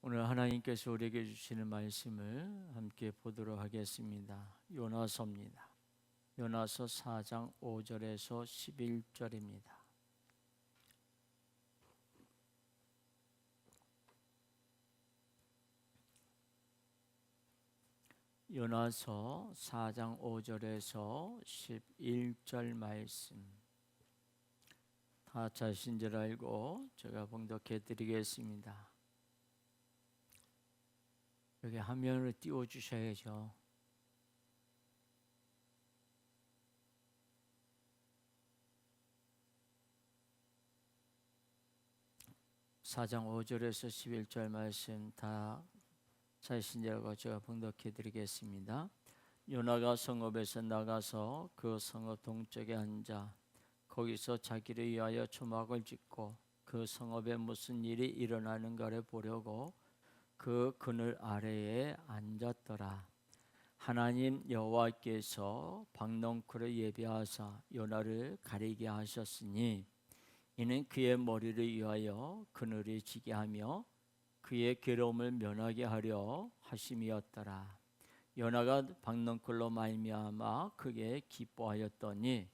오늘 하나님께서 우리에게 주시는 말씀을 함께 보도록 하겠습니다. 요나서입니다. 요나서 4장 5절에서 11절입니다. 요나서 4장 5절에서 11절 말씀 다 자신 줄 알고 제가 봉독해 드리겠습니다. 여기 화면을 띄워주셔야죠. (4장 5절에서 11절) 말씀 다 자신들과 제가 봉독해 드리겠습니다. 요나가 성읍에서 나가서 그 성읍 동쪽에 앉아 거기서 자기를 위하여 초막을 짓고 그 성읍에 무슨 일이 일어나는가를 보려고 그 그늘 아래에 앉았더라. 하나님 여호와께서 박넝쿨을 예비하사 요나를 가리게 하셨으니 이는 그의 머리를 위하여 그늘이 지게 하며 그의 괴로움을 면하게 하려 하심이었더라. 요나가 박넝쿨로 말미암아 크게 기뻐하였더니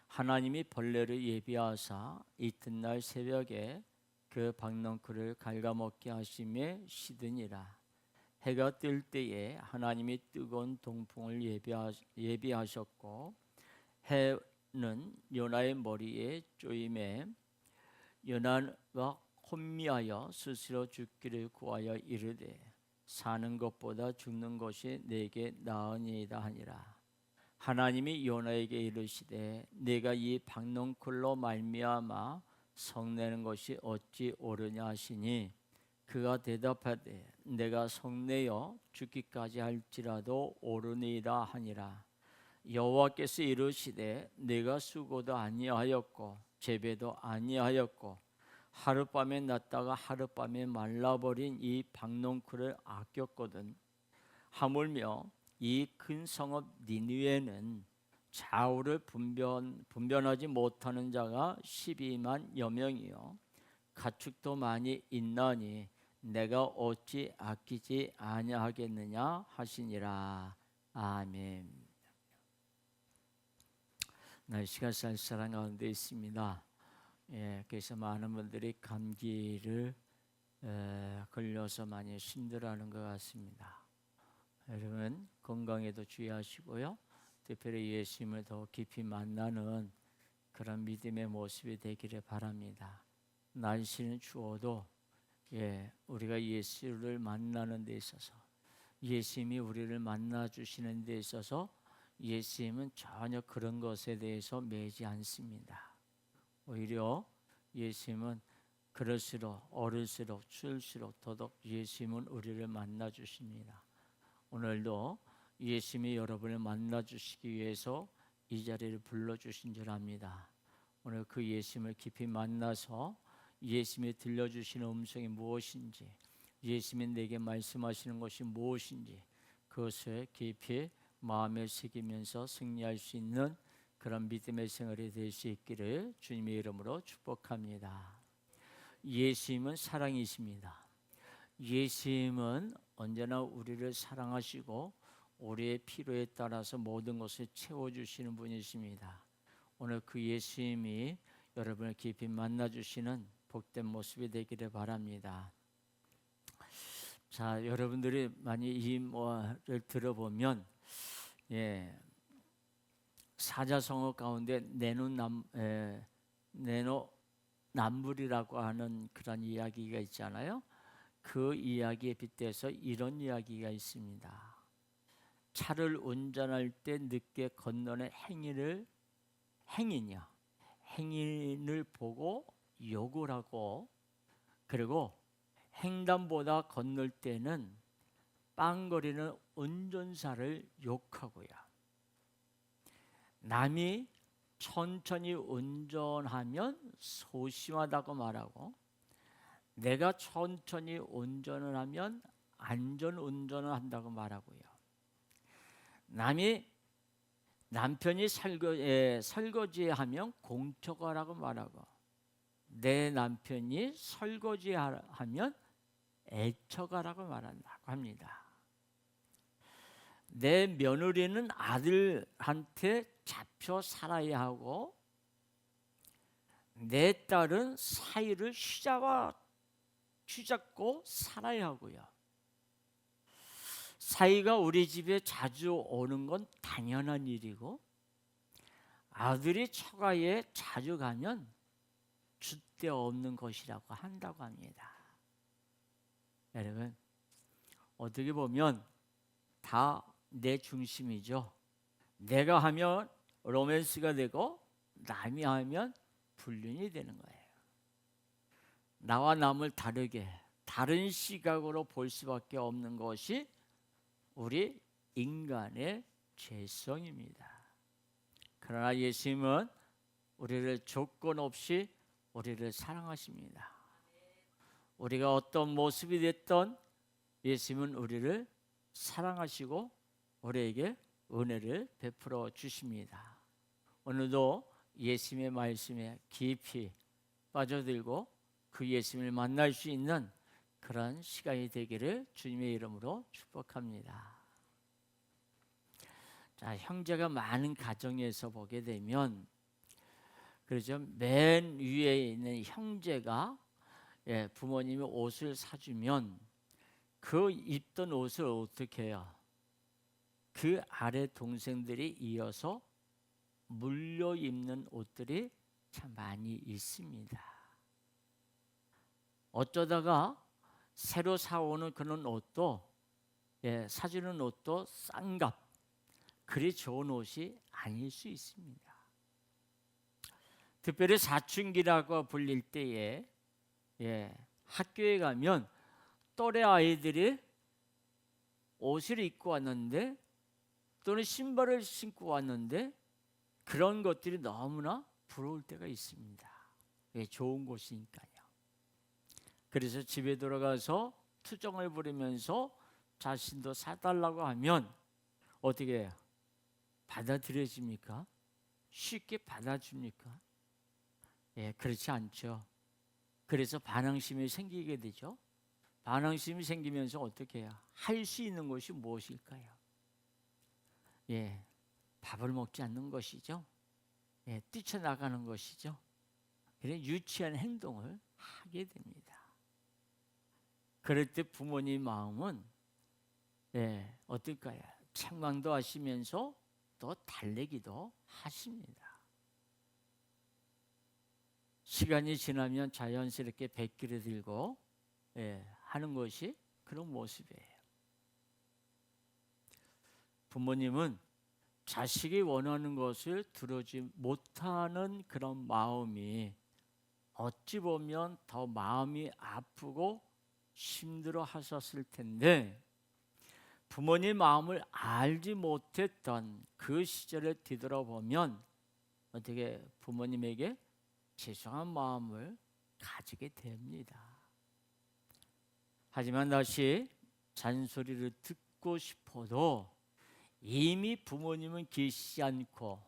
하나님이 벌레를 예비하사 이튿날 새벽에 그 박넝쿨을 갉아먹게 하심에 시드니라. 해가 뜰 때에 하나님이 뜨거운 동풍을 예비하셨고 해는 요나의 머리에 쪼임에 요나가 혼미하여 스스로 죽기를 구하여 이르되 사는 것보다 죽는 것이 내게 나으니이다 하니라. 하나님이 요나에게 이르시되 내가 이 박넝쿨로 말미암아 성내는 것이 어찌 옳으냐 하시니 그가 대답하되 내가 성내어 죽기까지 할지라도 옳으니이다 하니라. 여호와께서 이르시되 내가 수고도 아니하였고 재배도 아니하였고 하룻밤에 났다가 하룻밤에 말라버린 이 박넝쿨을 아꼈거든. 하물며 이 큰 성읍 니느웨는 좌우를 분변하지 못하는 자가 12만여 명이요 가축도 많이 있나니 내가 어찌 아끼지 아니하겠느냐 하시니라. 아멘. 날씨가 쌀쌀한 가운데 있습니다. 그래서 많은 분들이 감기를 걸려서 많이 힘들어하는 것 같습니다. 여러분 건강에도 주의하시고요. 특별히 예수님을 더 깊이 만나는 그런 믿음의 모습이 되기를 바랍니다. 날씨는 추워도 우리가 예수를 만나는 데 있어서 예수님이 우리를 만나 주시는 데 있어서 예수님은 전혀 그런 것에 대해서 매지 않습니다. 오히려 예수님은 그럴수록 어릴수록 추울수록 더더욱 예수님은 우리를 만나 주십니다. 오늘도 예수님이 여러분을 만나 주시기 위해서 이 자리를 불러주신 줄 압니다. 오늘 그 예수님을 깊이 만나서 예수님이 들려주시는 음성이 무엇인지, 예수님이 내게 말씀하시는 것이 무엇인지 그것을 깊이 마음에 새기면서 승리할 수 있는 그런 믿음의 생활이 될 수 있기를 주님의 이름으로 축복합니다. 예수님은 사랑이십니다. 예수님은 언제나 우리를 사랑하시고 우리의 필요에 따라서 모든 것을 채워주시는 분이십니다. 오늘 그 예수님이 여러분을 깊이 만나주시는 복된 모습이 되기를 바랍니다. 자, 여러분들이 많이 이 말을 들어보면 사자성어 가운데 내노남불이라고 하는 그런 이야기가 있잖아요. 그 이야기에 빗대서 이런 이야기가 있습니다. 차를 운전할 때 늦게 건너는 행인을 보고 욕을 하고, 그리고 횡단보다 건널 때는 빵거리는 운전사를 욕하고요. 남이 천천히 운전하면 소심하다고 말하고, 내가 천천히 운전을 하면 안전 운전을 한다고 말하고요. 남편이 설거지하면 공처가라고 말하고, 내 남편이 설거지하면 애처가라고 말한다고 합니다. 내 며느리는 아들한테 잡혀 살아야 하고 내 딸은 사위를 휘잡고 살아야 하고요. 사위가 우리 집에 자주 오는 건 당연한 일이고 아들이 처가에 자주 가면 줏대 없는 것이라고 한다고 합니다. 여러분, 어떻게 보면 다 내 중심이죠. 내가 하면 로맨스가 되고 남이 하면 불륜이 되는 거예요. 나와 남을 다르게 다른 시각으로 볼 수밖에 없는 것이 우리 인간의 죄성입니다. 그러나 예수님은 우리를 조건 없이 우리를 사랑하십니다. 우리가 어떤 모습이 됐던 예수님은 우리를 사랑하시고 우리에게 은혜를 베풀어 주십니다. 오늘도 예수님의 말씀에 깊이 빠져들고 그 예수님을 만날 수 있는 그런 시간이 되기를 주님의 이름으로 축복합니다. 자, 형제가 많은 가정에서 보게 되면 그렇죠. 맨 위에 있는 형제가 부모님이 옷을 사주면 그 입던 옷을 어떻게 해요? 그 아래 동생들이 이어서 물려 입는 옷들이 참 많이 있습니다. 어쩌다가 새로 사오는 그런 옷도 사주는 옷도 싼 값, 그리 좋은 옷이 아닐 수 있습니다. 특별히 사춘기라고 불릴 때에 학교에 가면 또래 아이들이 옷을 입고 왔는데 또는 신발을 신고 왔는데 그런 것들이 너무나 부러울 때가 있습니다. 좋은 곳이니까요. 그래서 집에 들어가서 투정을 부리면서 자신도 사달라고 하면 어떻게 해요? 받아들여집니까? 쉽게 받아줍니까? 그렇지 않죠. 그래서 반항심이 생기게 되죠. 반항심이 생기면서 어떻게 해요? 할 수 있는 것이 무엇일까요? 밥을 먹지 않는 것이죠. 뛰쳐나가는 것이죠. 그래서 유치한 행동을 하게 됩니다. 그럴 때 부모님 마음은 어떨까요? 책망도 하시면서 또 달래기도 하십니다. 시간이 지나면 자연스럽게 뱃길에 들고 하는 것이 그런 모습이에요. 부모님은 자식이 원하는 것을 들어주지 못하는 그런 마음이 어찌 보면 더 마음이 아프고 힘들어 하셨을 텐데 부모님 마음을 알지 못했던 그 시절을 뒤돌아보면 어떻게 부모님에게 죄송한 마음을 가지게 됩니다. 하지만 다시 잔소리를 듣고 싶어도 이미 부모님은 계시지 않고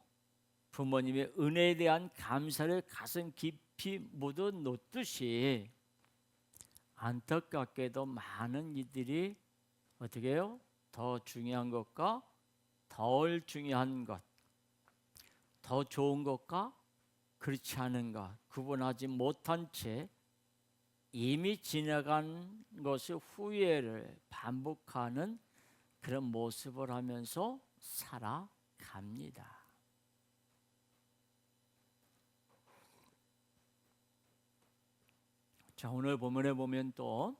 부모님의 은혜에 대한 감사를 가슴 깊이 묻어 놓듯이 안타깝게도 많은 이들이 어떻게 해요? 더 중요한 것과 덜 중요한 것, 더 좋은 것과 그렇지 않은 것 구분하지 못한 채 이미 지나간 것의 후회를 반복하는 그런 모습을 하면서 살아갑니다. 자, 오늘 본문에 보면 또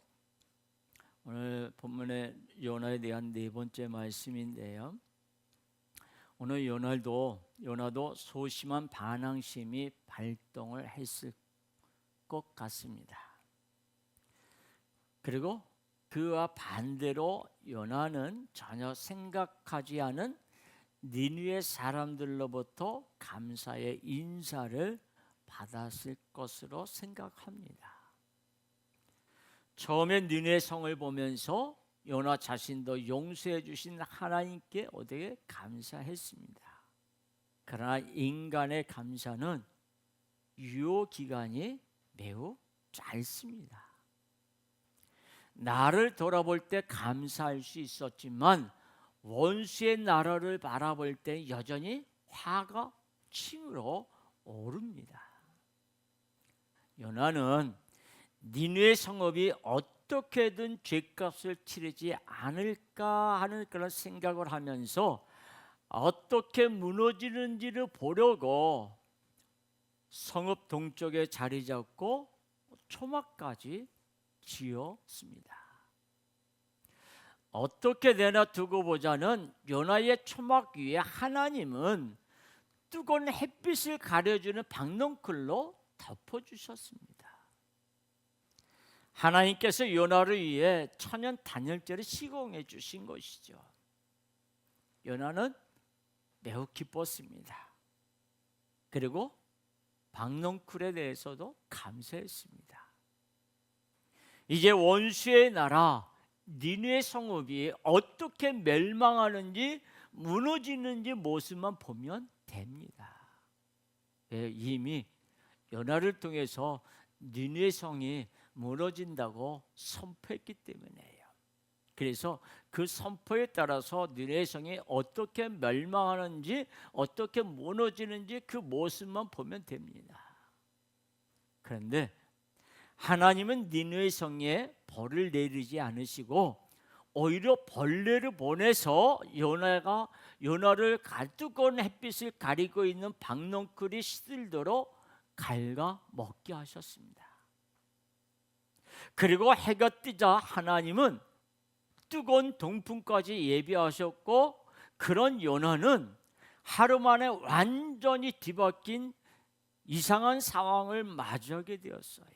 오늘 본문의 요나에 대한 네 번째 말씀인데요. 오늘 요나도 소심한 반항심이 발동을 했을 것 같습니다. 그리고 그와 반대로 요나는 전혀 생각하지 않은 니느웨 사람들로부터 감사의 인사를 받았을 것으로 생각합니다. 처음에 니느웨 성을 보면서 요나 자신도 용서해 주신 하나님께 어떻게 감사했습니다. 그러나 인간의 감사는 유효 기간이 매우 짧습니다. 나를 돌아볼 때 감사할 수 있었지만 원수의 나라를 바라볼 때 여전히 화가 치밀어 오릅니다. 요나는 니느웨 성읍이 어떻게든 죄값을 치르지 않을까 하는 그런 생각을 하면서 어떻게 무너지는지를 보려고 성읍 동쪽에 자리 잡고 초막까지 지었습니다. 어떻게 되나 두고 보자는 요나의 초막 위에 하나님은 뜨거운 햇빛을 가려주는 박넝쿨로 덮어주셨습니다. 하나님께서 요나를 위해 천연 단열재를 시공해 주신 것이죠. 요나는 매우 기뻤습니다. 그리고 박넝쿨에 대해서도 감사했습니다. 이제 원수의 나라 니느웨 성읍이 어떻게 멸망하는지 무너지는지 모습만 보면 됩니다. 이미 요나를 통해서 니느웨 성이 무너진다고 선포했기 때문이에요. 그래서 그 선포에 따라서 니느웨 성이 어떻게 멸망하는지 어떻게 무너지는지 그 모습만 보면 됩니다. 그런데 하나님은 니느웨 성에 벌을 내리지 않으시고 오히려 벌레를 보내서 요나를 뜨거운 햇빛을 가리고 있는 박넝쿨이 시들도록 갉아 먹게 하셨습니다. 그리고 해가 뜨자 하나님은 뜨거운 동풍까지 예비하셨고 그런 요나는 하루 만에 완전히 뒤바뀐 이상한 상황을 맞이하게 되었어요.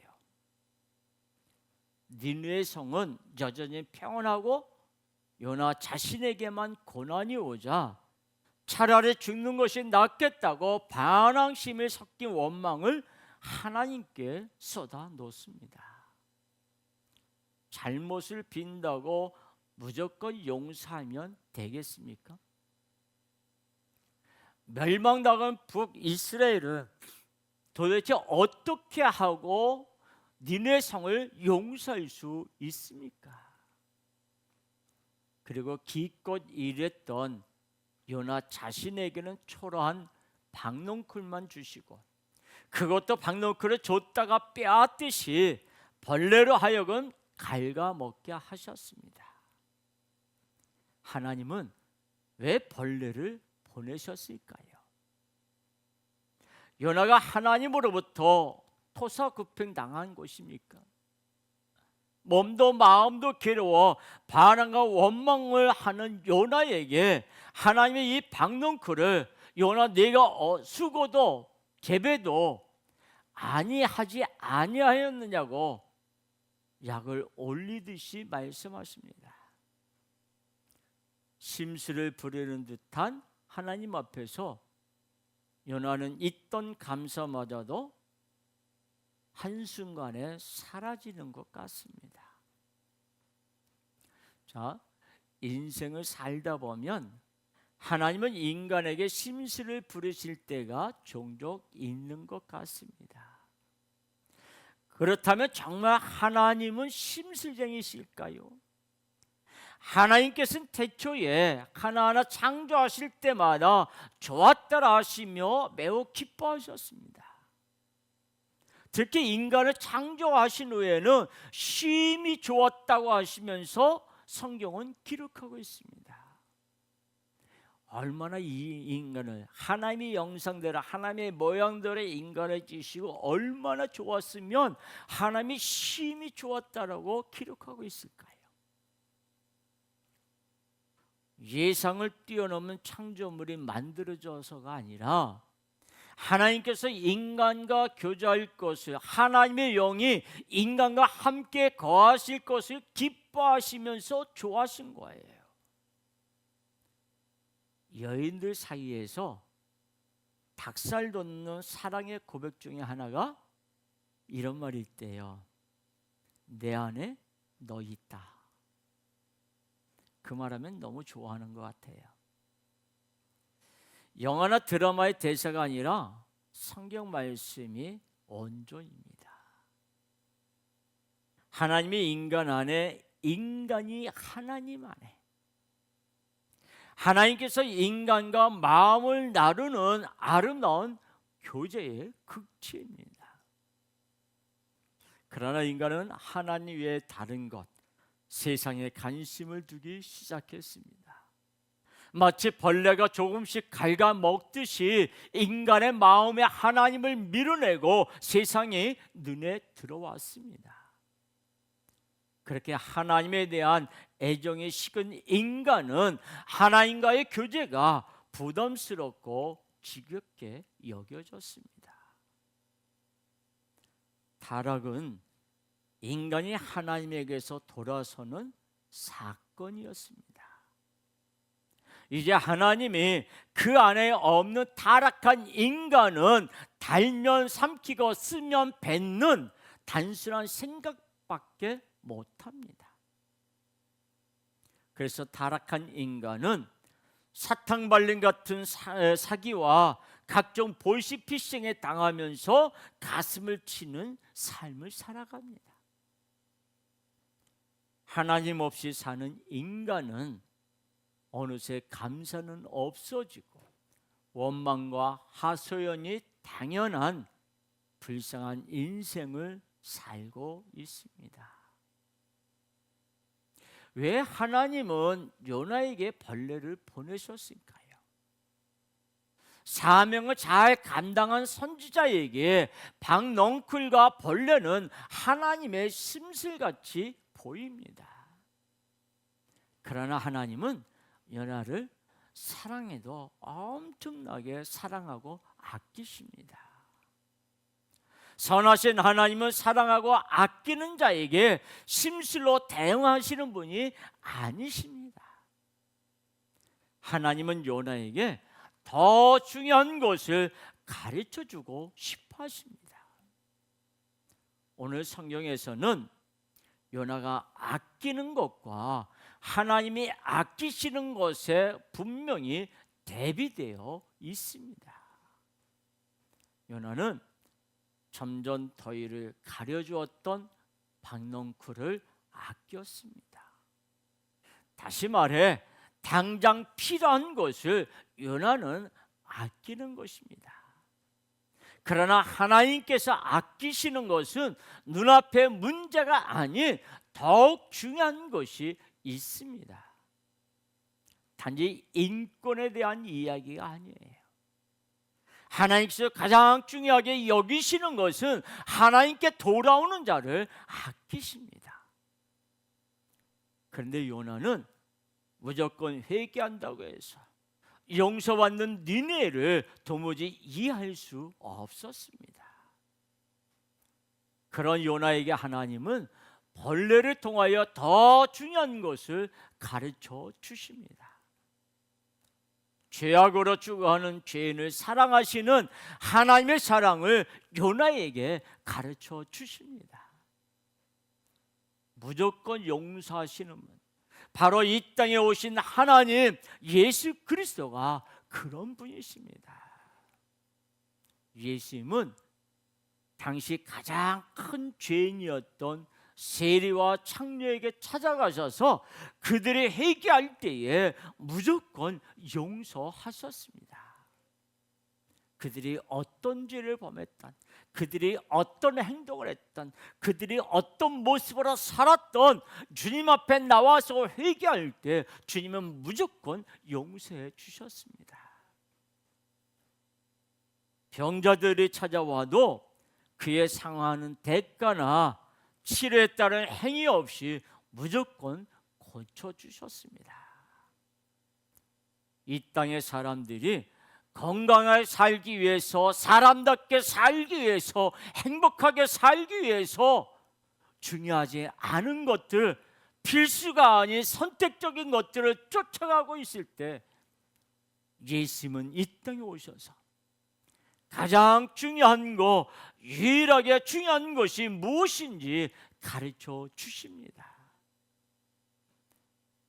니느웨 성은 여전히 평온하고 요나 자신에게만 고난이 오자 차라리 죽는 것이 낫겠다고 반항심에 섞인 원망을 하나님께 쏟아 놓습니다. 잘못을 빈다고 무조건 용서하면 되겠습니까? 멸망당한 북이스라엘은 도대체 어떻게 하고 니느웨 성을 용서할 수 있습니까? 그리고 기껏 일했던 요나 자신에게는 초라한 박넝쿨만 주시고 그것도 박넝쿨을 줬다가 빼앗듯이 벌레로 하여금 갉아먹게 하셨습니다. 하나님은 왜 벌레를 보내셨을까요? 요나가 하나님으로부터 토사구팽 당한 것입니까? 몸도 마음도 괴로워 반항과 원망을 하는 요나에게 하나님의 이 박넝쿨을 요나 네가 수고도 계배도 아니하지 아니하였느냐고 약을 올리듯이 말씀하십니다. 심술을 부리는 듯한 하나님 앞에서 요나는 있던 감사마저도 한순간에 사라지는 것 같습니다. 자, 인생을 살다 보면 하나님은 인간에게 심술을 부리실 때가 종종 있는 것 같습니다. 그렇다면 정말 하나님은 심술쟁이실까요? 하나님께서는 태초에 하나하나 창조하실 때마다 좋았다라 하시며 매우 기뻐하셨습니다. 특히 인간을 창조하신 후에는 심히 좋았다고 하시면서 성경은 기록하고 있습니다. 얼마나 이 인간을 하나님의 영상대로 하나님의 모양대로 인간을 지으시고 얼마나 좋았으면 하나님이 심히 좋았다라고 기록하고 있을까요? 예상을 뛰어넘는 창조물이 만들어져서가 아니라 하나님께서 인간과 교제할 것을 하나님의 영이 인간과 함께 거하실 것을 기뻐하시면서 좋아하신 거예요. 여인들 사이에서 닭살 돋는 사랑의 고백 중에 하나가 이런 말이 있대요. 내 안에 너 있다. 그 말하면 너무 좋아하는 것 같아요. 영화나 드라마의 대사가 아니라 성경 말씀이 원조입니다. 하나님이 인간 안에 인간이 하나님 안에, 하나님께서 인간과 마음을 나누는 아름다운 교제의 극치입니다. 그러나 인간은 하나님 외에 다른 것, 세상에 관심을 두기 시작했습니다. 마치 벌레가 조금씩 갉아먹듯이 인간의 마음에 하나님을 밀어내고 세상이 눈에 들어왔습니다. 그렇게 하나님에 대한 애정이 식은 인간은 하나님과의 교제가 부담스럽고 지겹게 여겨졌습니다. 타락은 인간이 하나님에게서 돌아서는 사건이었습니다. 이제 하나님이 그 안에 없는 타락한 인간은 달면 삼키고 쓰면 뱉는 단순한 생각밖에 못합니다. 그래서 타락한 인간은 사탕발림 같은 사기와 각종 보이스피싱에 당하면서 가슴을 치는 삶을 살아갑니다. 하나님 없이 사는 인간은 어느새 감사는 없어지고 원망과 하소연이 당연한 불쌍한 인생을 살고 있습니다. 왜 하나님은 요나에게 벌레를 보내셨을까요? 사명을 잘 감당한 선지자에게 박넝쿨과 벌레는 하나님의 심술같이 보입니다. 그러나 하나님은 요나를 사랑해도 엄청나게 사랑하고 아끼십니다. 선하신 하나님은 사랑하고 아끼는 자에게 심술로 대응하시는 분이 아니십니다. 하나님은 요나에게 더 중요한 것을 가르쳐주고 싶어 하십니다. 오늘 성경에서는 요나가 아끼는 것과 하나님이 아끼시는 것에 분명히 대비되어 있습니다. 요나는 점점 더위를 가려주었던 박넝쿨을 아꼈습니다. 다시 말해 당장 필요한 것을 요나는 아끼는 것입니다. 그러나 하나님께서 아끼시는 것은 눈앞의 문제가 아닌 더욱 중요한 것이 있습니다. 단지 인권에 대한 이야기가 아니에요. 하나님께서 가장 중요하게 여기시는 것은 하나님께 돌아오는 자를 아끼십니다. 그런데 요나는 무조건 회개한다고 해서 용서받는 니네를 도무지 이해할 수 없었습니다. 그런 요나에게 하나님은 벌레를 통하여 더 중요한 것을 가르쳐 주십니다. 죄악으로 죽어가는 죄인을 사랑하시는 하나님의 사랑을 요나에게 가르쳐 주십니다. 무조건 용서하시는 분, 바로 이 땅에 오신 하나님 예수 그리스도가 그런 분이십니다. 예수님은 당시 가장 큰 죄인이었던 세리와 창녀에게 찾아가셔서 그들이 회개할 때에 무조건 용서하셨습니다. 그들이 어떤 죄를 범했던, 그들이 어떤 행동을 했던, 그들이 어떤 모습으로 살았던 주님 앞에 나와서 회개할 때 주님은 무조건 용서해 주셨습니다. 병자들이 찾아와도 그에 상하는 대가나 치료에 따른 행위 없이 무조건 고쳐주셨습니다. 이 땅의 사람들이 건강하게 살기 위해서, 사람답게 살기 위해서, 행복하게 살기 위해서 중요하지 않은 것들, 필수가 아닌 선택적인 것들을 쫓아가고 있을 때 예수님은 이 땅에 오셔서 가장 중요한 거, 유일하게 중요한 것이 무엇인지 가르쳐 주십니다.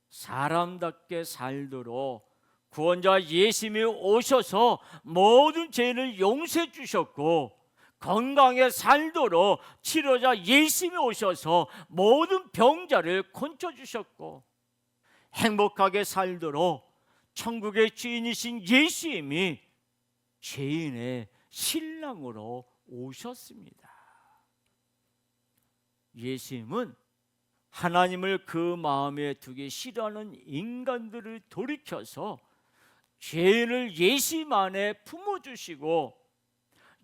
사람답게 살도록 구원자 예수님이 오셔서 모든 죄를 용서해 주셨고, 건강하게 살도록 치료자 예수님이 오셔서 모든 병자를 고쳐주셨고, 행복하게 살도록 천국의 주인이신 예수님이 죄인의 신랑으로 오셨습니다. 예수님은 하나님을 그 마음에 두기 싫어하는 인간들을 돌이켜서 죄인을 예수님 안에 품어주시고,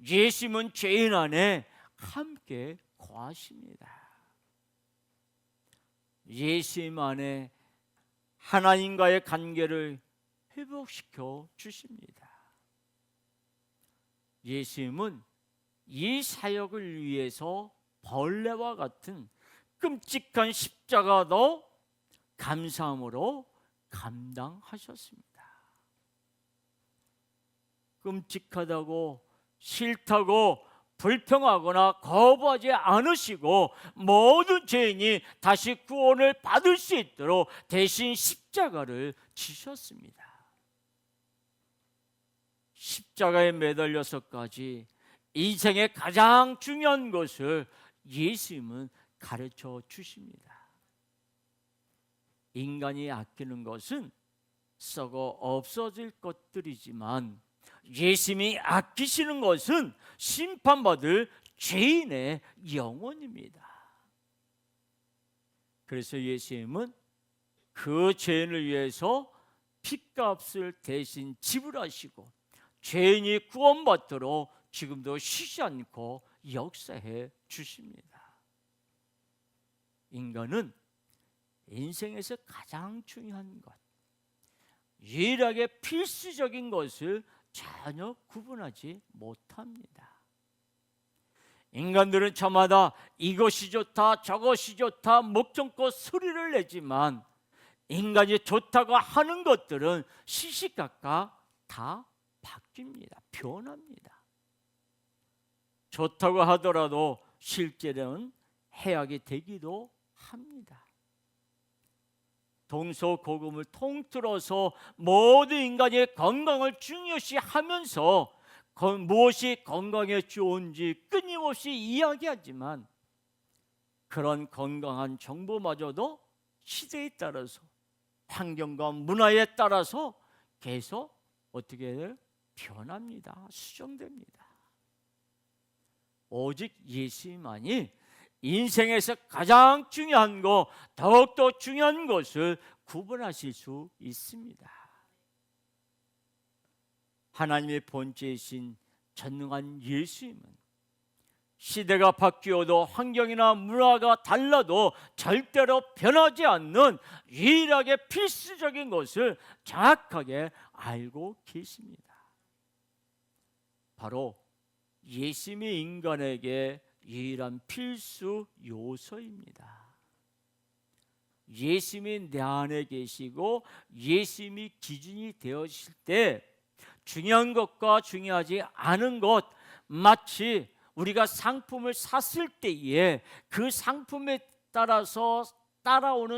예수님은 죄인 안에 함께 거하십니다. 예수님 안에 하나님과의 관계를 회복시켜 주십니다. 예수님은 이 사역을 위해서 벌레와 같은 끔찍한 십자가도 감사함으로 감당하셨습니다. 끔찍하다고, 싫다고, 불평하거나 거부하지 않으시고, 모든 죄인이 다시 구원을 받을 수 있도록 대신 십자가를 지셨습니다. 십자가에 매달려서까지 인생의 가장 중요한 것을 예수님은 가르쳐 주십니다. 인간이 아끼는 것은 썩어 없어질 것들이지만, 예수님이 아끼시는 것은 심판받을 죄인의 영혼입니다. 그래서 예수님은 그 죄인을 위해서 핏값을 대신 지불하시고, 죄인이 구원받도록 지금도 쉬지 않고 역사해 주십니다. 인간은 인생에서 가장 중요한 것, 유일하게 필수적인 것을 전혀 구분하지 못합니다. 인간들은 저마다 이것이 좋다, 저것이 좋다, 목청껏 소리를 내지만, 인간이 좋다고 하는 것들은 시시각각 다 바뀝니다. 변합니다. 좋다고 하더라도 실제로는 해악이 되기도 합니다. 동서고금을 통틀어서 모든 인간의 건강을 중요시 하면서 무엇이 건강에 좋은지 끊임없이 이야기하지만, 그런 건강한 정보마저도 시대에 따라서, 환경과 문화에 따라서 계속 어떻게 해요? 변합니다. 수정됩니다. 오직 예수님만이 인생에서 가장 중요한 것, 더욱더 중요한 것을 구분하실 수 있습니다. 하나님의 본체이신 전능한 예수님은 시대가 바뀌어도 환경이나 문화가 달라도 절대로 변하지 않는 유일하게 필수적인 것을 정확하게 알고 계십니다. 바로 예수님이 인간에게 유일한 필수 요소입니다. 예수님이 내 안에 계시고 예수님이 기준이 되어질 때, 중요한 것과 중요하지 않은 것, 마치 우리가 상품을 샀을 때에 그 상품에 따라서 따라오는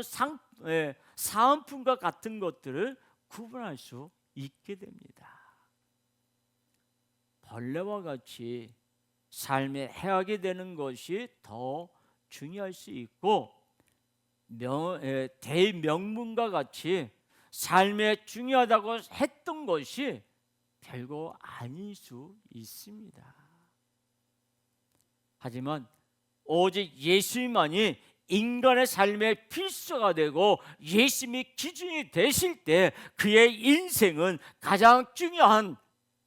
사은품과 같은 것들을 구분할 수 있게 됩니다. 벌레와 같이 삶에 해악이 되는 것이 더 중요할 수 있고, 대명문과 같이 삶에 중요하다고 했던 것이 별거 아닐 수 있습니다. 하지만 오직 예수님만이 인간의 삶의 필수가 되고 예수님이 기준이 되실 때, 그의 인생은 가장 중요한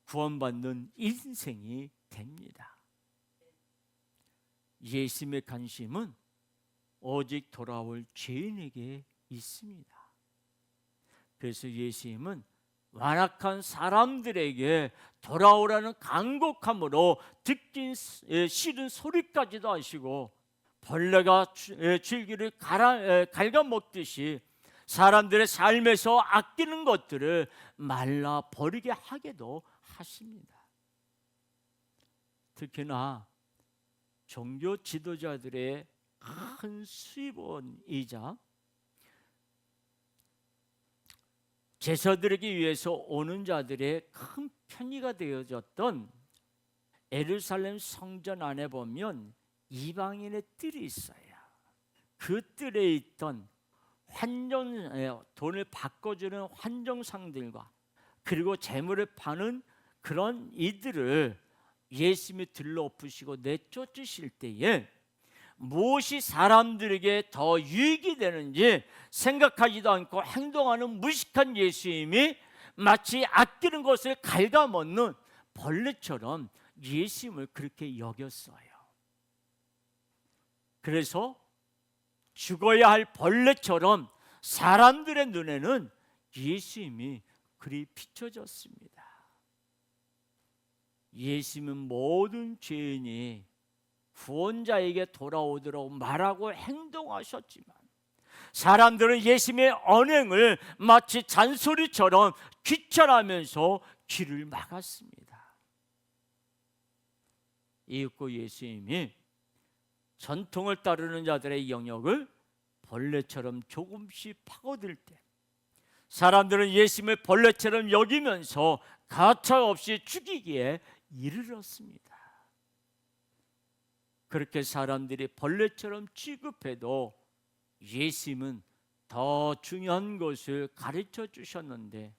구원받는 인생이 됩니다. 예수님의 관심은 오직 돌아올 죄인에게 있습니다. 그래서 예수님은 완악한 사람들에게 돌아오라는 간곡함으로 듣기 싫은 소리까지도 하시고, 벌레가 줄기를 갉아먹듯이 사람들의 삶에서 아끼는 것들을 말라버리게 하게도 하십니다. 특히나 종교 지도자들의 큰 수입원이자 제사드리기 위해서 오는 자들의 큰 편의가 되어졌던 예루살렘 성전 안에 보면 이방인의 뜰이 있어요. 그 뜰에 있던 돈을 바꿔주는 환정상들과 그리고 재물을 파는 그런 이들을 예수님이 들러엎으시고 내쫓으실 때에 무엇이 사람들에게 더 유익이 되는지 생각하지도 않고 행동하는 무식한 예수님이 마치 아끼는 것을 갉아먹는 벌레처럼 예수님을 그렇게 여겼어요. 그래서 죽어야 할 벌레처럼 사람들의 눈에는 예수님이 그리 비춰졌습니다. 예수님은 모든 죄인이 구원자에게 돌아오도록 말하고 행동하셨지만 사람들은 예수님의 언행을 마치 잔소리처럼 귀찮아하면서 귀를 막았습니다. 이윽고 예수님이 전통을 따르는 자들의 영역을 벌레처럼 조금씩 파고들 때 사람들은 예수님을 벌레처럼 여기면서 가차없이 죽이기에 이르렀습니다. 그렇게 사람들이 벌레처럼 취급해도 예수님은 더 중요한 것을 가르쳐 주셨는데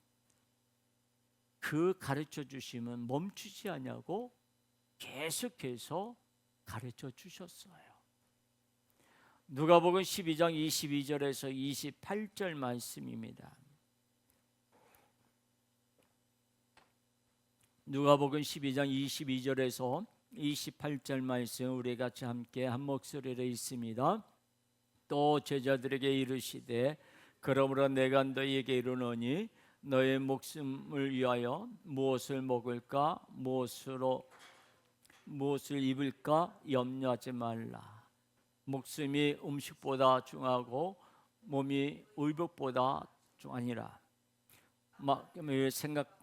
그 가르쳐 주심은 멈추지 않냐고 계속해서 가르쳐 주셨어요. 누가복음 12장 22절에서 28절 말씀입니다. 누가복음 12장 22절에서 28절 말씀 우리 같이 함께 한 목소리로 읽습니다. 또 제자들에게 이르시되 그러므로 내가 너희에게 이르노니 너의 목숨을 위하여 무엇을 먹을까 무엇을 입을까 염려하지 말라. 목숨이 음식보다 중하고 몸이 의복보다 중하니라. 생각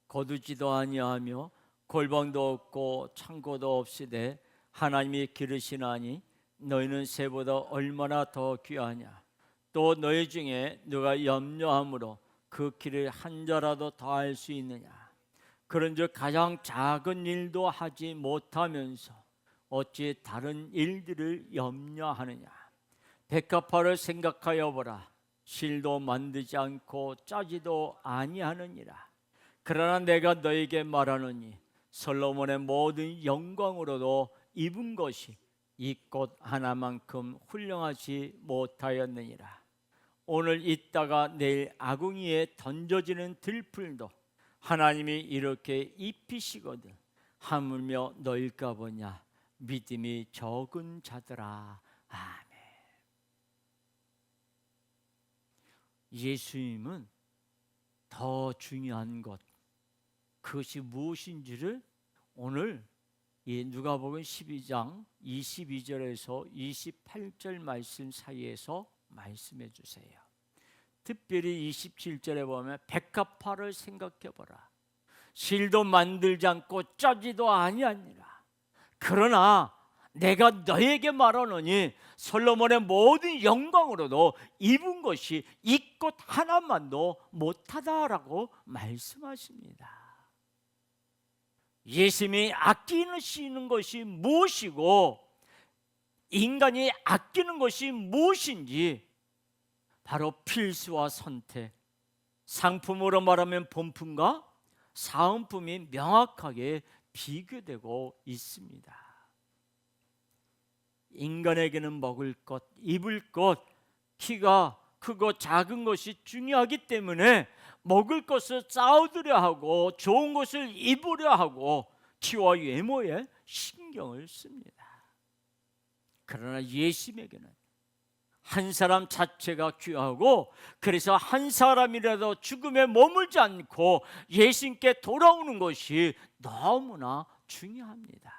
거두지도 아니하며 골방도 없고 창고도 없으되 하나님이 기르시나니 너희는 새보다 얼마나 더 귀하냐. 또 너희 중에 누가 염려함으로 그 길을 한 자라도 더할 수 있느냐. 그런즉 가장 작은 일도 하지 못하면서 어찌 다른 일들을 염려하느냐. 백합화를 생각하여 보라. 실도 만들지 않고 짜지도 아니하느니라. 그러나 내가 너에게 말하노니 솔로몬의 모든 영광으로도 입은 것이 이 꽃 하나만큼 훌륭하지 못하였느니라. 오늘 있다가 내일 아궁이에 던져지는 들풀도 하나님이 이렇게 입히시거든 하물며 너일까 보냐. 믿음이 적은 자들아. 아멘. 예수님은 더 중요한 것, 그것이 무엇인지를 오늘 이 누가복음 12장 22절에서 28절 말씀 사이에서 말씀해 주세요. 특별히 27절에 보면 백합화를 생각해 보라. 실도 만들지 않고 짜지도 아니하니라. 그러나 내가 너에게 말하노니 솔로몬의 모든 영광으로도 입은 것이 이 꽃 하나만도 못하다라고 말씀하십니다. 예수님이 아끼시는 것이 무엇이고 인간이 아끼는 것이 무엇인지 바로 필수와 선택, 상품으로 말하면 본품과 사은품이 명확하게 비교되고 있습니다. 인간에게는 먹을 것, 입을 것, 키가 크고 작은 것이 중요하기 때문에 먹을 것을 쌓아두려 하고 좋은 것을 입으려 하고 키와 외모에 신경을 씁니다. 그러나 예수님에게는 한 사람 자체가 귀하고 그래서 한 사람이라도 죽음에 머물지 않고 예수님께 돌아오는 것이 너무나 중요합니다.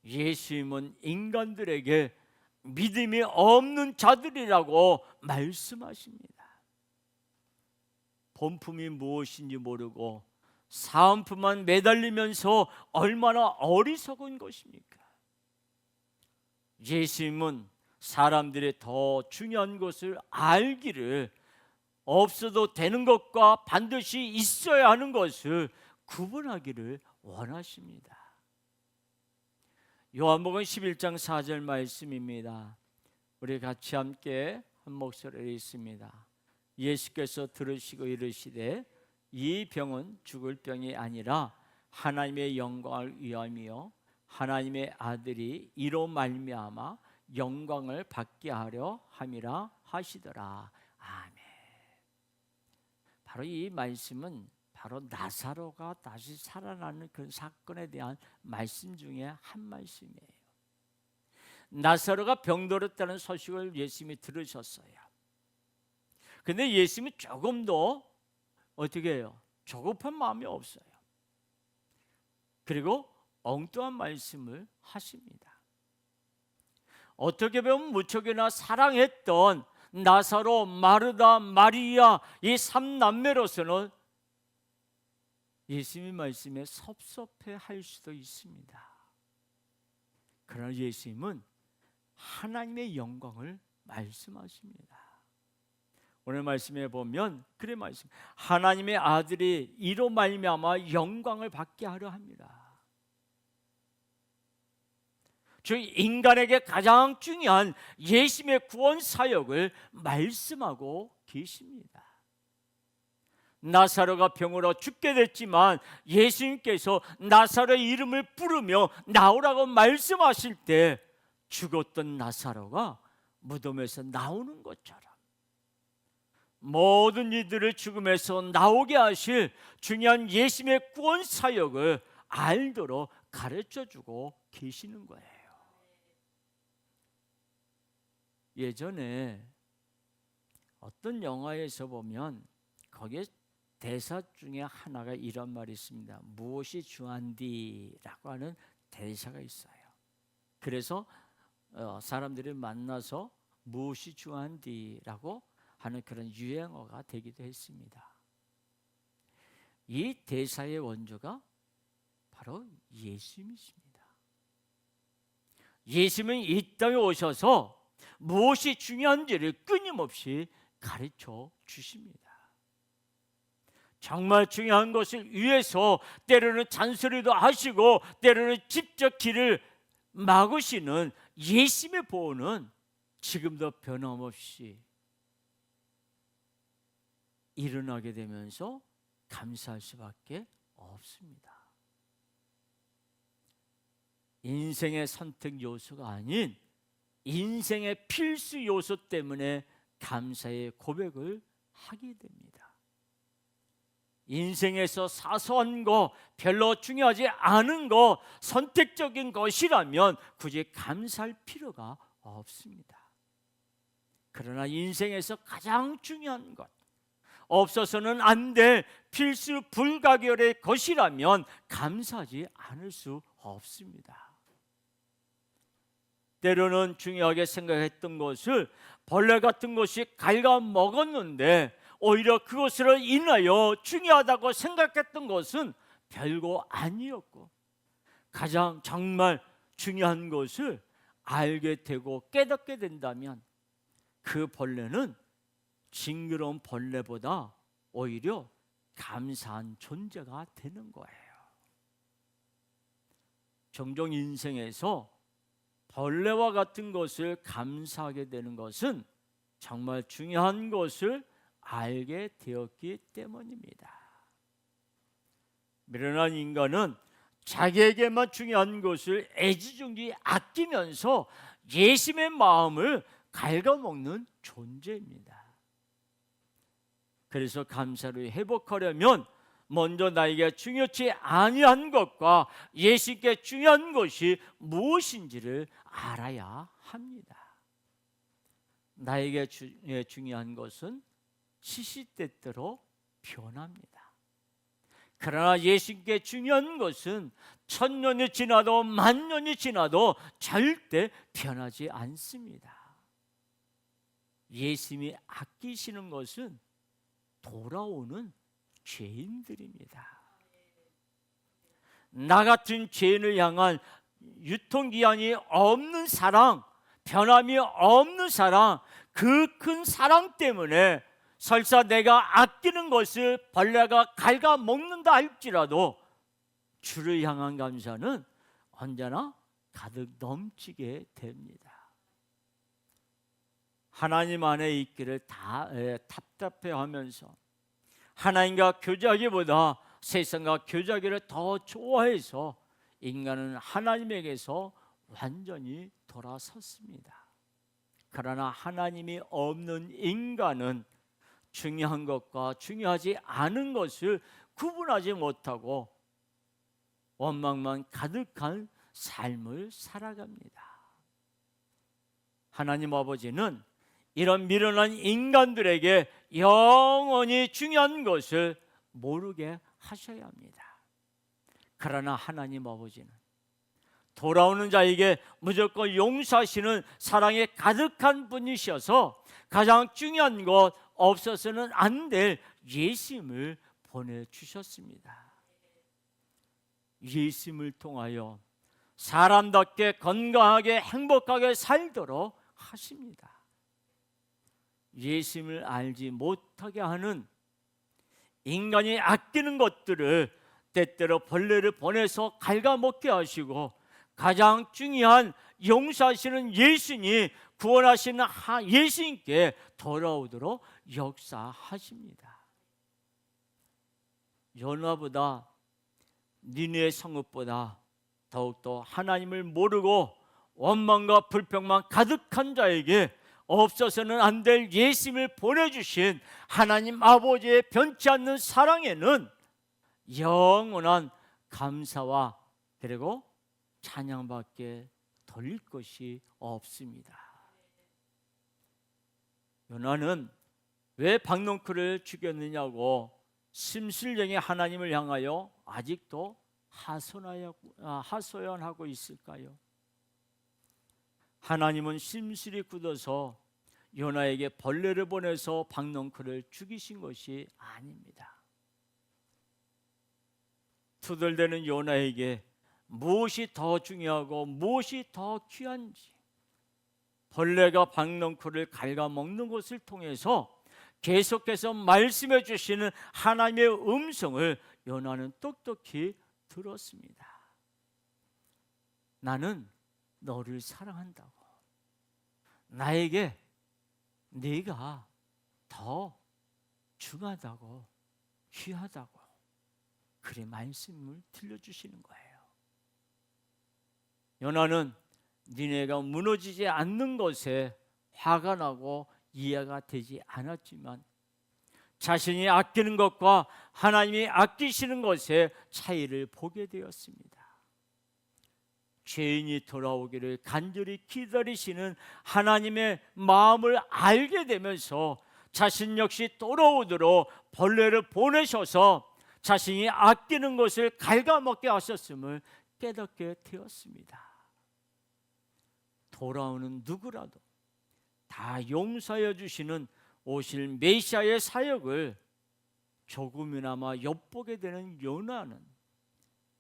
예수님은 인간들에게 믿음이 없는 자들이라고 말씀하십니다. 본품이 무엇인지 모르고 사은품만 매달리면서 얼마나 어리석은 것입니까? 예수님은 사람들이 더 중요한 것을 알기를 없어도 되는 것과 반드시 있어야 하는 것을 구분하기를 원하십니다. 요한복음 11장 4절 말씀입니다. 우리 같이 함께 한 목소리로 읽습니다. 예수께서 들으시고 이르시되 이 병은 죽을 병이 아니라 하나님의 영광을 위함이요 하나님의 아들이 이로 말미암아 영광을 받게 하려 함이라 하시더라. 아멘. 바로 이 말씀은 바로 나사로가 다시 살아나는 그 사건에 대한 말씀 중에 한 말씀이에요. 나사로가 병들었다는 소식을 예수님이 들으셨어요. 근데 예수님이 조금도 어떻게 해요? 조급한 마음이 없어요. 그리고 엉뚱한 말씀을 하십니다. 어떻게 보면 무척이나 사랑했던 나사로, 마르다, 마리아 이 3남매로서는 예수님의 말씀에 섭섭해할 수도 있습니다. 그러나 예수님은 하나님의 영광을 말씀하십니다. 오늘 말씀에 보면 그래 말씀, 하나님의 아들이 이로 말미암아 영광을 받게 하려 합니다. 즉 인간에게 가장 중요한 예수님의 구원 사역을 말씀하고 계십니다. 나사로가 병으로 죽게 됐지만 예수님께서 나사로의 이름을 부르며 나오라고 말씀하실 때 죽었던 나사로가 무덤에서 나오는 것처럼 모든 이들을 죽음에서 나오게 하실 중요한 예수님의 구원 사역을 알도록 가르쳐주고 계시는 거예요. 예전에 어떤 영화에서 보면 거기에 대사 중에 하나가 이런 말이 있습니다. 무엇이 중요한디라고 하는 대사가 있어요. 그래서 사람들이 만나서 무엇이 중요한디라고 하는 그런 유행어가 되기도 했습니다. 이 대사의 원조가 바로 예수님이십니다. 예수님은 이 땅에 오셔서 무엇이 중요한지를 끊임없이 가르쳐 주십니다. 정말 중요한 것을 위해서 때로는 잔소리도 하시고 때로는 직접 길을 막으시는 예수님의 보호는 지금도 변함없이 일어나게 되면서 감사할 수밖에 없습니다. 인생의 선택 요소가 아닌 인생의 필수 요소 때문에 감사의 고백을 하게 됩니다. 인생에서 사소한 거, 별로 중요하지 않은 거, 선택적인 것이라면 굳이 감사할 필요가 없습니다. 그러나 인생에서 가장 중요한 것, 없어서는 안 될 필수 불가결의 것이라면 감사하지 않을 수 없습니다. 때로는 중요하게 생각했던 것을 벌레 같은 것이 갉아먹었는데 오히려 그것으로 인하여 중요하다고 생각했던 것은 별거 아니었고 가장 정말 중요한 것을 알게 되고 깨닫게 된다면 그 벌레는 징그러운 벌레보다 오히려 감사한 존재가 되는 거예요. 종종 인생에서 벌레와 같은 것을 감사하게 되는 것은 정말 중요한 것을 알게 되었기 때문입니다. 미련한 인간은 자기에게만 중요한 것을 애지중지 아끼면서 예심의 마음을 갉아먹는 존재입니다. 그래서 감사를 회복하려면 먼저 나에게 중요치 아니한 것과 예수께 중요한 것이 무엇인지를 알아야 합니다. 나에게 중요한 것은 시시때때로 변합니다. 그러나 예수께 중요한 것은 1000년이 지나도 10,000년이 지나도 절대 변하지 않습니다. 예수님이 아끼시는 것은 돌아오는 죄인들입니다. 나 같은 죄인을 향한 유통기한이 없는 사랑, 변함이 없는 사랑, 그 큰 사랑 때문에 설사 내가 아끼는 것을 벌레가 갉아먹는다 할지라도 주를 향한 감사는 언제나 가득 넘치게 됩니다. 하나님 안에 있기를 답답해하면서 하나님과 교제하기보다 세상과 교제하기를 더 좋아해서 인간은 하나님에게서 완전히 돌아섰습니다. 그러나 하나님이 없는 인간은 중요한 것과 중요하지 않은 것을 구분하지 못하고 원망만 가득한 삶을 살아갑니다. 하나님 아버지는 이런 미련한 인간들에게 영원히 중요한 것을 모르게 하셔야 합니다. 그러나 하나님 아버지는 돌아오는 자에게 무조건 용서하시는 사랑에 가득한 분이셔서 가장 중요한 것, 없어서는 안 될 예수님을 보내주셨습니다. 예수님을 통하여 사람답게 건강하게 행복하게 살도록 하십니다. 예수님을 알지 못하게 하는 인간이 아끼는 것들을 때때로 벌레를 보내서 갉아먹게 하시고 가장 중요한 용서하시는 예수님, 구원하시는 예수님께 돌아오도록 역사하십니다. 요나보다 니느웨 성읍보다 더욱더 하나님을 모르고 원망과 불평만 가득한 자에게 없어서는 안 될 예수님을 보내주신 하나님 아버지의 변치 않는 사랑에는 영원한 감사와 그리고 찬양밖에 돌릴 것이 없습니다. 요나는 왜 박농크를 죽였느냐고 심술령이 하나님을 향하여 아직도 하소연하고 있을까요? 하나님은 심술이 굳어서 요나에게 벌레를 보내서 박농크를 죽이신 것이 아닙니다. 투덜대는 요나에게 무엇이 더 중요하고 무엇이 더 귀한지 벌레가 박농크를 갉아먹는 것을 통해서 계속해서 말씀해 주시는 하나님의 음성을 요나는 똑똑히 들었습니다. 나는 너를 사랑한다고. 나에게 네가 더 중하다고, 귀하다고 그리 말씀을 들려주시는 거예요. 요나는 니네가 무너지지 않는 것에 화가 나고 이해가 되지 않았지만 자신이 아끼는 것과 하나님이 아끼시는 것의 차이를 보게 되었습니다. 죄인이 돌아오기를 간절히 기다리시는 하나님의 마음을 알게 되면서 자신 역시 돌아오도록 벌레를 보내셔서 자신이 아끼는 것을 갉아먹게 하셨음을 깨닫게 되었습니다. 돌아오는 누구라도 다 용서해 주시는 오실 메시아의 사역을 조금이나마 엿보게 되는 요나는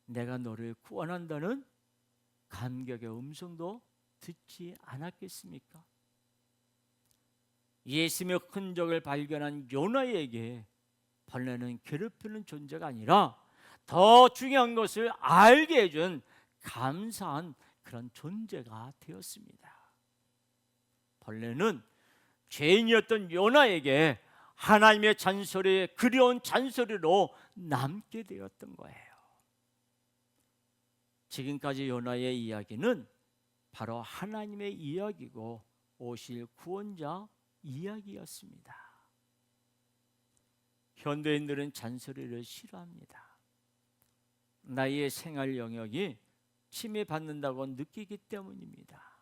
내가 너를 구원한다는 감격의 음성도 듣지 않았겠습니까? 예수님의 흔적을 발견한 요나에게 벌레는 괴롭히는 존재가 아니라 더 중요한 것을 알게 해준 감사한 그런 존재가 되었습니다. 벌레는 죄인이었던 요나에게 하나님의 잔소리, 그리운 잔소리로 남게 되었던 거예요. 지금까지 요나의 이야기는 바로 하나님의 이야기고 오실 구원자 이야기였습니다. 현대인들은 잔소리를 싫어합니다. 나의 생활 영역이 침해받는다고 느끼기 때문입니다.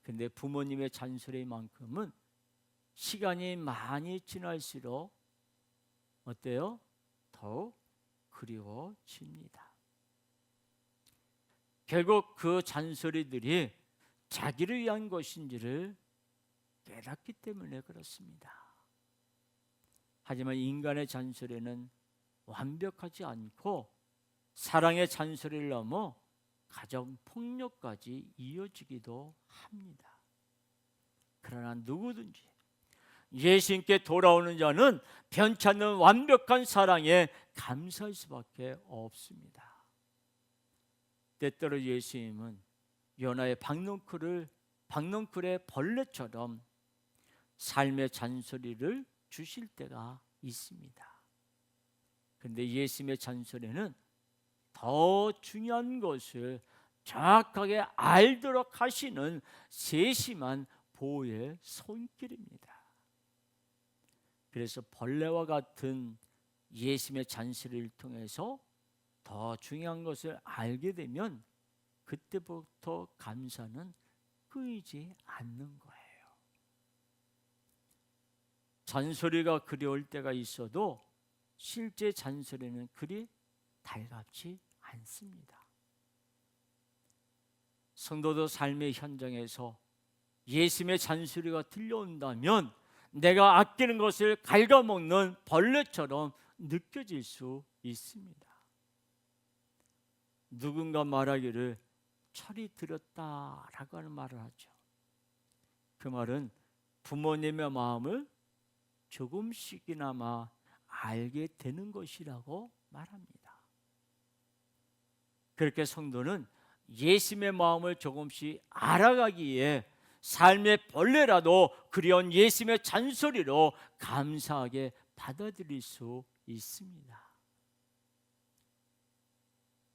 근데 부모님의 잔소리만큼은 시간이 많이 지날수록 어때요? 더욱 그리워집니다. 결국 그 잔소리들이 자기를 위한 것인지를 깨닫기 때문에 그렇습니다. 하지만 인간의 잔소리는 완벽하지 않고 사랑의 잔소리를 넘어 가정 폭력까지 이어지기도 합니다. 그러나 누구든지 예수님께 돌아오는 자는 변치 않는 완벽한 사랑에 감사할 수밖에 없습니다. 때때로 예수님은 요나의 박넝쿨의 벌레처럼 삶의 잔소리를 주실 때가 있습니다. 그런데 예수님의 잔소리는 더 중요한 것을 정확하게 알도록 하시는 세심한 보호의 손길입니다. 그래서 벌레와 같은 예수님의 잔소리를 통해서 더 중요한 것을 알게 되면 그때부터 감사는 끊이지 않는 거예요. 잔소리가 그리울 때가 있어도 실제 잔소리는 그리 달갑지 않습니다. 성도도 삶의 현장에서 예수님의 잔소리가 들려온다면 내가 아끼는 것을 갉아먹는 벌레처럼 느껴질 수 있습니다. 누군가 말하기를 철이 들었다라고 하는 말을 하죠. 그 말은 부모님의 마음을 조금씩이나마 알게 되는 것이라고 말합니다. 그렇게 성도는 예수님의 마음을 조금씩 알아가기에 삶의 벌레라도 그리운 예수님의 잔소리로 감사하게 받아들일 수 있습니다.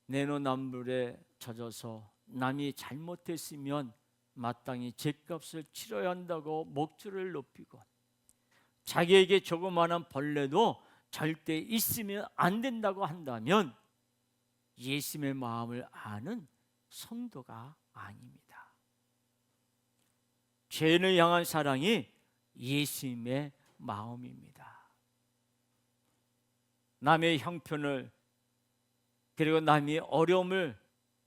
내노남불에 젖어서 남이 잘못했으면 마땅히 죗값을 치러야 한다고 목줄을 높이고 자기에게 조그마한 벌레도 절대 있으면 안 된다고 한다면 예수님의 마음을 아는 성도가 아닙니다. 죄인을 향한 사랑이 예수님의 마음입니다. 남의 형편을 그리고 남이 어려움을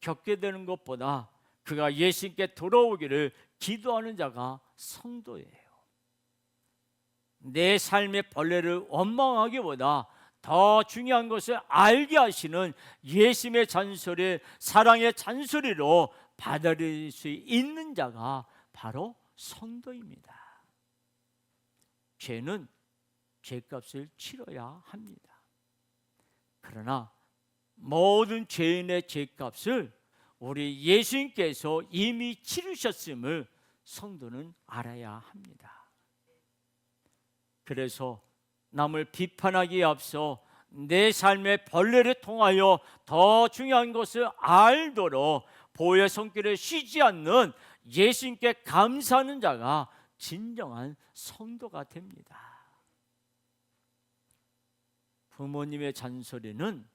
겪게 되는 것보다 그가 예수님께 돌아오기를 기도하는 자가 성도예요. 내 삶의 벌레를 원망하기보다 더 중요한 것을 알게 하시는 예수님의 잔소리, 사랑의 잔소리로 받아들일 수 있는 자가 바로 성도입니다. 죄는 죄값을 치러야 합니다. 그러나 모든 죄인의 죄값을 우리 예수님께서 이미 치르셨음을 성도는 알아야 합니다. 그래서 남을 비판하기에 앞서 내 삶의 벌레를 통하여 더 중요한 것을 알도록 보혈의 손길을 쉬지 않는 예수님께 감사하는 자가 진정한 성도가 됩니다. 부모님의 잔소리는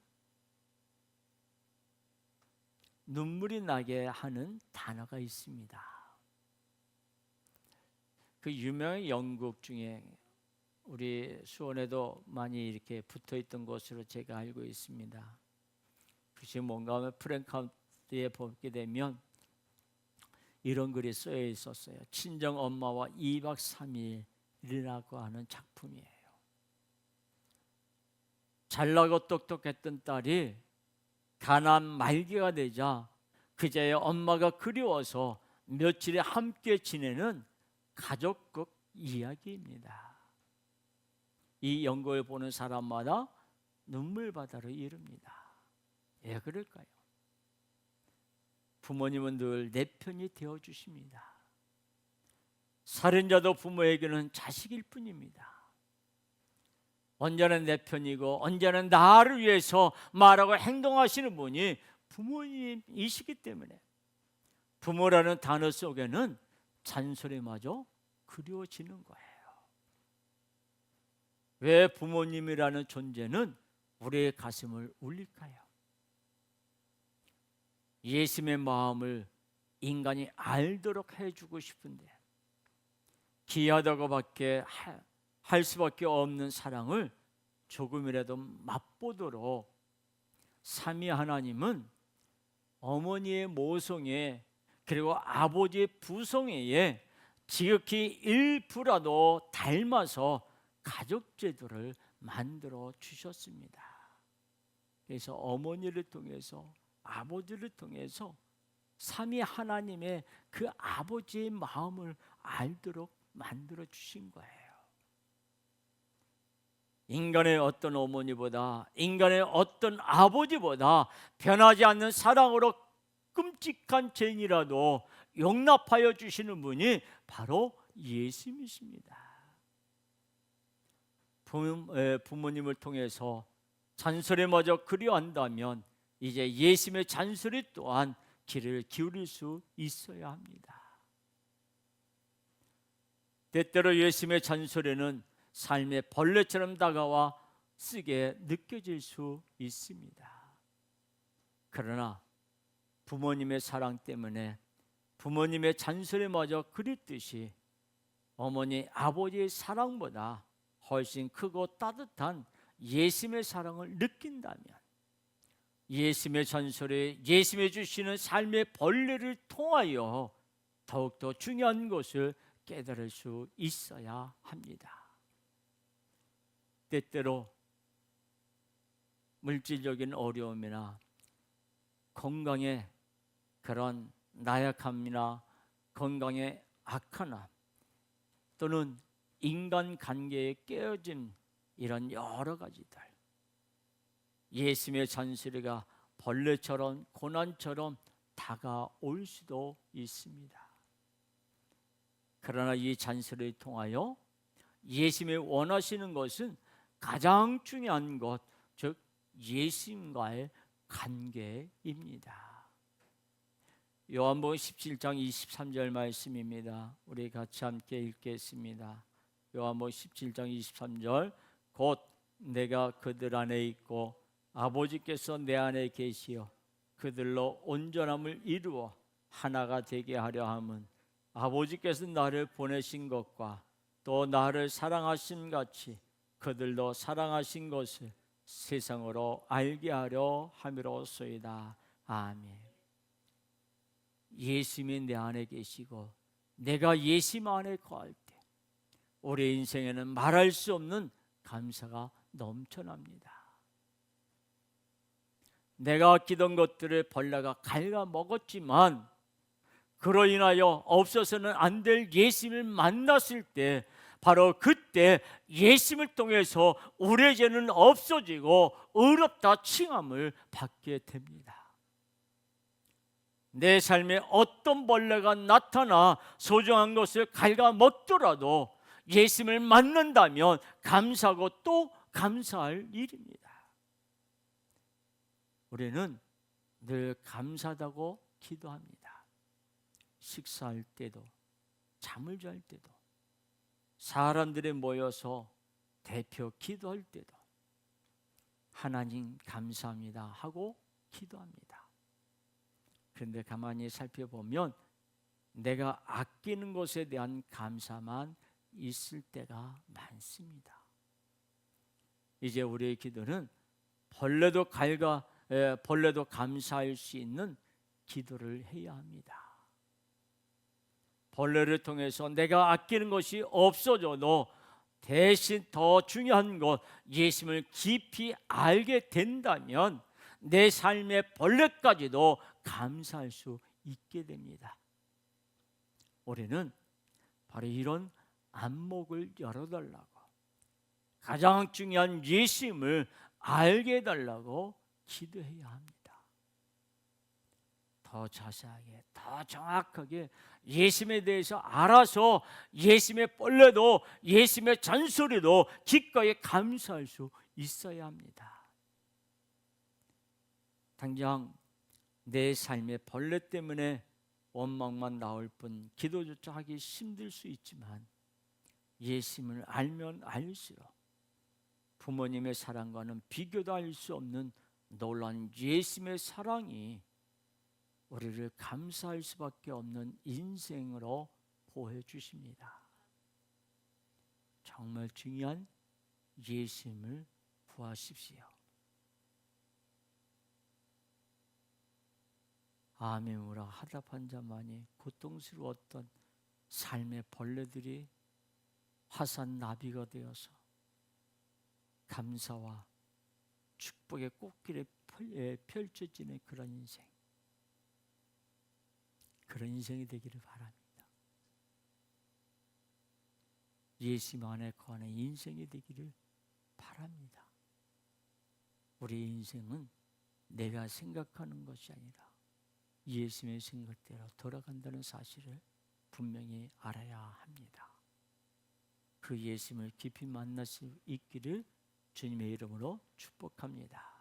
눈물이 나게 하는 단어가 있습니다. 그 유명한 연극 중에 우리 수원에도 많이 이렇게 붙어있던 것으로 제가 알고 있습니다. 그것이 뭔가 하면 프랭카운트에 보게 되면 이런 글이 쓰여 있었어요. 친정 엄마와 2박 3일이라고 하는 작품이에요. 잘나고 똑똑했던 딸이 가난 말기가 되자 그제야 엄마가 그리워서 며칠에 함께 지내는 가족극 이야기입니다. 이 연극을 보는 사람마다 눈물바다를 이릅니다. 왜 그럴까요? 부모님은 늘 내 편이 되어주십니다. 살인자도 부모에게는 자식일 뿐입니다. 언제나 내 편이고 언제나 나를 위해서 말하고 행동하시는 분이 부모님이시기 때문에 부모라는 단어 속에는 잔소리마저 그리워지는 거예요. 왜 부모님이라는 존재는 우리의 가슴을 울릴까요? 예수님의 마음을 인간이 알도록 해주고 싶은데 귀하다고밖에 할 수밖에 없는 사랑을 조금이라도 맛보도록 삼위 하나님은 어머니의 모성애 그리고 아버지의 부성애에 지극히 일부라도 닮아서 가족 제도를 만들어 주셨습니다. 그래서 어머니를 통해서 아버지를 통해서 삼위 하나님의 그 아버지의 마음을 알도록 만들어 주신 거예요. 인간의 어떤 어머니보다, 인간의 어떤 아버지보다 변하지 않는 사랑으로 끔찍한 죄인이라도 용납하여 주시는 분이 바로 예수님이십니다. 부모님을 통해서 잔소리마저 그리워한다면 이제 예수님의 잔소리 또한 귀를 기울일 수 있어야 합니다. 때때로 예수님의 잔소리는 삶의 벌레처럼 다가와 쓰게 느껴질 수 있습니다. 그러나 부모님의 사랑 때문에 부모님의 잔소리마저 그립듯이 어머니, 아버지의 사랑보다 훨씬 크고 따뜻한 예수님의 사랑을 느낀다면 예수님의 잔소리, 예수님이 주시는 삶의 벌레를 통하여 더욱더 중요한 것을 깨달을 수 있어야 합니다. 때때로 물질적인 어려움이나 건강의 그런 나약함이나 건강의 악화나 또는 인간관계의 깨어짐, 이런 여러 가지들, 예수님의 잔소리가 벌레처럼 고난처럼 다가올 수도 있습니다. 그러나 이 잔소리를 통하여 예수님이 원하시는 것은 가장 중요한 것, 즉 예수님과의 관계입니다. 요한복음 17장 23절 말씀입니다. 우리 같이 함께 읽겠습니다. 요한복음 17장 23절, 곧 내가 그들 안에 있고 아버지께서 내 안에 계시어 그들로 온전함을 이루어 하나가 되게 하려 함은 아버지께서 나를 보내신 것과 또 나를 사랑하신 같이 그들도 사랑하신 것을 세상으로 알게 하려 함이로소이다. 아멘. 예수님이 내 안에 계시고 내가 예수님 안에 거할 때 우리 인생에는 말할 수 없는 감사가 넘쳐납니다. 내가 아끼던 것들을 벌레가 갉아먹었지만 그로 인하여 없어서는 안 될 예수님을 만났을 때 바로 그때 예수님을 통해서 우리의 죄는 없어지고 의롭다 칭함을 받게 됩니다. 내 삶에 어떤 벌레가 나타나 소중한 것을 갉아먹더라도 예수님을 만난다면 감사하고 또 감사할 일입니다. 우리는 늘 감사하다고 기도합니다. 식사할 때도, 잠을 잘 때도, 사람들이 모여서 대표 기도할 때도 하나님 감사합니다 하고 기도합니다. 그런데 가만히 살펴보면 내가 아끼는 것에 대한 감사만 있을 때가 많습니다. 이제 우리의 기도는 벌레도 감사할 수 있는 기도를 해야 합니다. 벌레를 통해서 내가 아끼는 것이 없어져도 대신 더 중요한 것, 예수님을 깊이 알게 된다면 내 삶의 벌레까지도 감사할 수 있게 됩니다. 우리는 바로 이런 안목을 열어달라고, 가장 중요한 예수님을 알게 해달라고 기도해야 합니다. 더 자세하게, 더 정확하게 예수님에 대해서 알아서 예수님의 벌레도 예수님의 잔소리도 기꺼이 감사할 수 있어야 합니다. 당장 내 삶의 벌레 때문에 원망만 나올 뿐 기도조차 하기 힘들 수 있지만 예수님을 알면 알수록 부모님의 사랑과는 비교도 할 수 없는 놀라운 예수님의 사랑이 우리를 감사할 수밖에 없는 인생으로 보여주십니다. 정말 중요한 예수님을 구하십시오. 아멘으로 하답한 자만이 고통스러웠던 삶의 벌레들이 화산 나비가 되어서 감사와 축복의 꽃길에 펼쳐지는 그런 인생, 그런 인생이 되기를 바랍니다. 예수님 안에 거하는 인생이 되기를 바랍니다. 바랍니다. 우리 인생은 내가 생각하는 것이 아니라 예수님의 생각대로 돌아간다는 사실을 분명히 알아야 합니다. 그 예수님을 깊이 만날 수 있기를 주님의 이름으로 축복합니다.